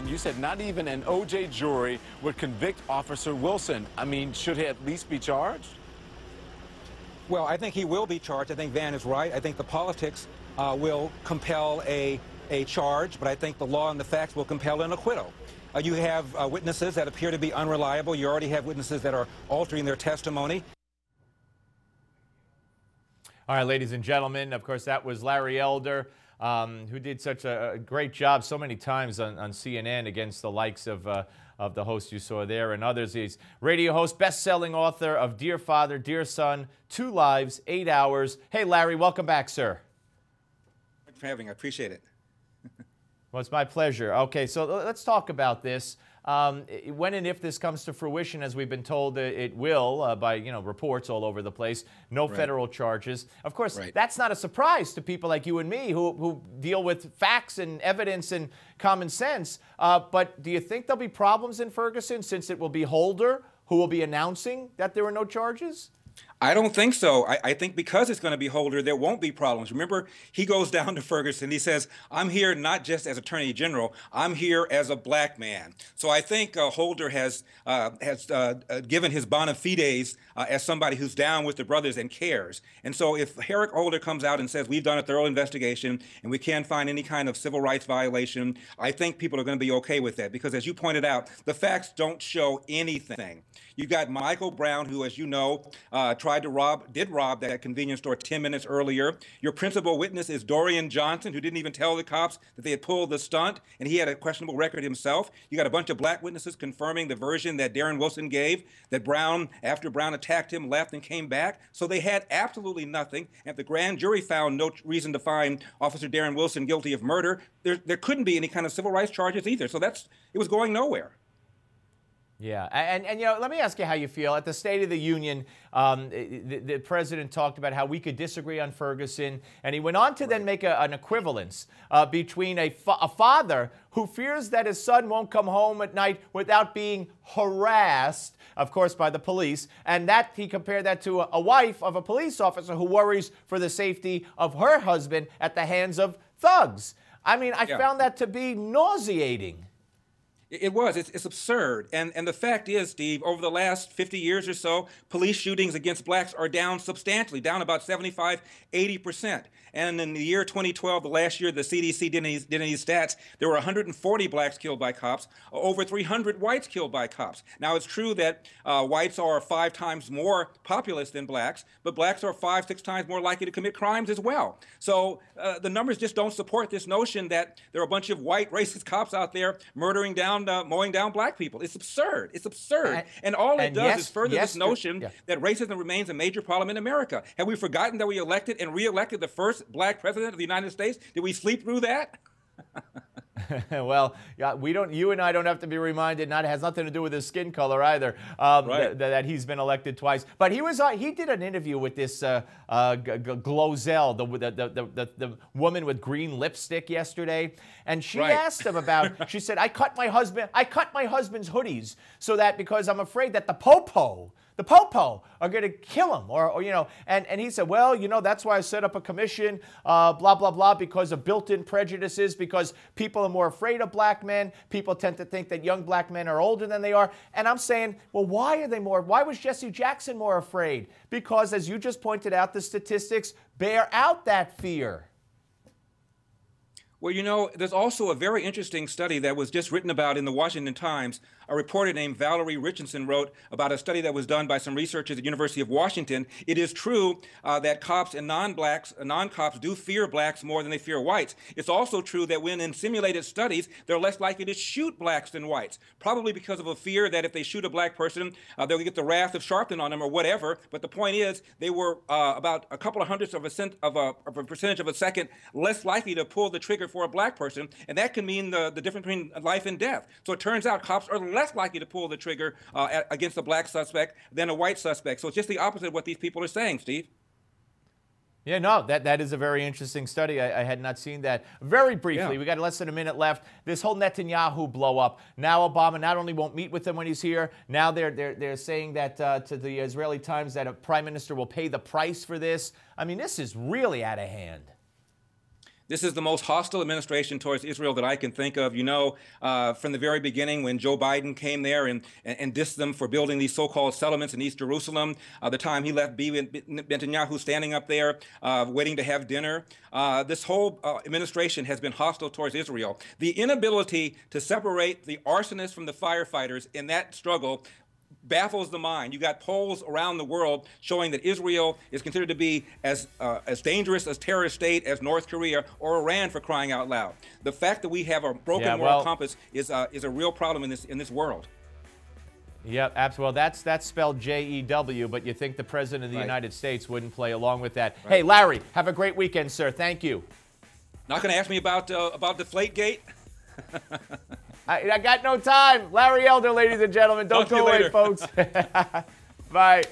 You said not even an O.J. jury would convict Officer Wilson. I mean, should he at least be charged? Well, I think he will be charged. I think Van is right. I think the politics will compel a charge, but I think the law and the facts will compel an acquittal. You have witnesses that appear to be unreliable. You already have witnesses that are altering their testimony. All right, ladies and gentlemen, of course, that was Larry Elder, who did such a great job so many times on CNN against the likes of the host you saw there and others. He's radio host, best-selling author of Dear Father, Dear Son, 2 Lives, 8 Hours. Hey, Larry, welcome back, sir. Thanks for having me. I appreciate it. Well, it's my pleasure. Okay, so let's talk about this. When and if this comes to fruition, as we've been told it will by reports all over the place, no federal charges. Of course, that's not a surprise to people like you and me who deal with facts and evidence and common sense. But do you think there'll be problems in Ferguson since it will be Holder who will be announcing that there were no charges? I don't think so. I think because it's going to be Holder, there won't be problems. Remember, he goes down to Ferguson. He says, I'm here not just as Attorney General. I'm here as a black man. So I think Holder has given his bona fides as somebody who's down with the brothers and cares. And so if Eric Holder comes out and says, we've done a thorough investigation and we can't find any kind of civil rights violation, I think people are going to be okay with that. Because as you pointed out, the facts don't show anything. You've got Michael Brown, who, as you know, did rob that convenience store 10 minutes earlier. Your principal witness is Dorian Johnson, who didn't even tell the cops that they had pulled the stunt, and he had a questionable record himself. You got a bunch of black witnesses confirming the version that Darren Wilson gave, that Brown, after Brown attacked him, left and came back. So they had absolutely nothing. And if the grand jury found no reason to find Officer Darren Wilson guilty of murder, there couldn't be any kind of civil rights charges either. So it was going nowhere. Yeah, and let me ask you how you feel. At the State of the Union, the president talked about how we could disagree on Ferguson, and he went on to then make an equivalence between a father who fears that his son won't come home at night without being harassed, of course, by the police, and that he compared that to a wife of a police officer who worries for the safety of her husband at the hands of thugs. I mean, I found that to be nauseating. It was. It's absurd. And the fact is, Steve, over the last 50 years or so, police shootings against blacks are down substantially, down about 75, 80%. And in the year 2012, the last year the CDC did any stats, there were 140 blacks killed by cops, over 300 whites killed by cops. Now, it's true that whites are 5 times more populous than blacks, but blacks are 5, 6 times more likely to commit crimes as well. So the numbers just don't support this notion that there are a bunch of white racist cops out there mowing down black people. It's absurd. It's absurd. And all it does is further this notion that racism remains a major problem in America. Have we forgotten that we elected and re-elected the first black president of the United States? Did we sleep through that? Well, you and I don't have to be reminded. It has nothing to do with his skin color either. That he's been elected twice. But he did an interview with this Glozell, the woman with green lipstick yesterday, and she asked him about. She said, "I cut my husband's hoodies so that because I'm afraid that the popo are going to kill him, and he said, well, that's why I set up a commission, blah, blah, blah, because of built-in prejudices, because people are more afraid of black men. People tend to think that young black men are older than they are. And I'm saying, well, why was Jesse Jackson more afraid? Because, as you just pointed out, the statistics bear out that fear. Well, there's also a very interesting study that was just written about in the Washington Times. A reporter named Valerie Richardson wrote about a study that was done by some researchers at the University of Washington. It is true that cops and non-cops do fear blacks more than they fear whites. It's also true that when in simulated studies, they're less likely to shoot blacks than whites, probably because of a fear that if they shoot a black person, they'll get the wrath of Sharpton on them or whatever. But the point is, they were about a couple of hundredths of a percentage of a second less likely to pull the trigger for a black person, and that can mean the difference between life and death. So it turns out cops are less likely to pull the trigger against a black suspect than a white suspect. So it's just the opposite of what these people are saying, Steve. Yeah, no, that is a very interesting study. I had not seen that. Very briefly, we got less than a minute left. This whole Netanyahu blow up. Now Obama not only won't meet with him when he's here, now they're saying that to the Israeli Times that a prime minister will pay the price for this. I mean, this is really out of hand. This is the most hostile administration towards Israel that I can think of. You know, from the very beginning when Joe Biden came there and dissed them for building these so-called settlements in East Jerusalem, the time he left Netanyahu standing up there waiting to have dinner. This whole administration has been hostile towards Israel. The inability to separate the arsonists from the firefighters in that struggle baffles the mind. You got polls around the world showing that Israel is considered to be as dangerous a terrorist state as North Korea or Iran, for crying out loud. The fact that we have a broken moral compass is a real problem in this world. Yep, absolutely. Well, that's spelled J-E-W, but you think the President of the United States wouldn't play along with that. Hey, Larry, have a great weekend, sir. Thank you. Not going to ask me about Deflategate? I got no time. Larry Elder, ladies and gentlemen. Don't go away, folks. Bye.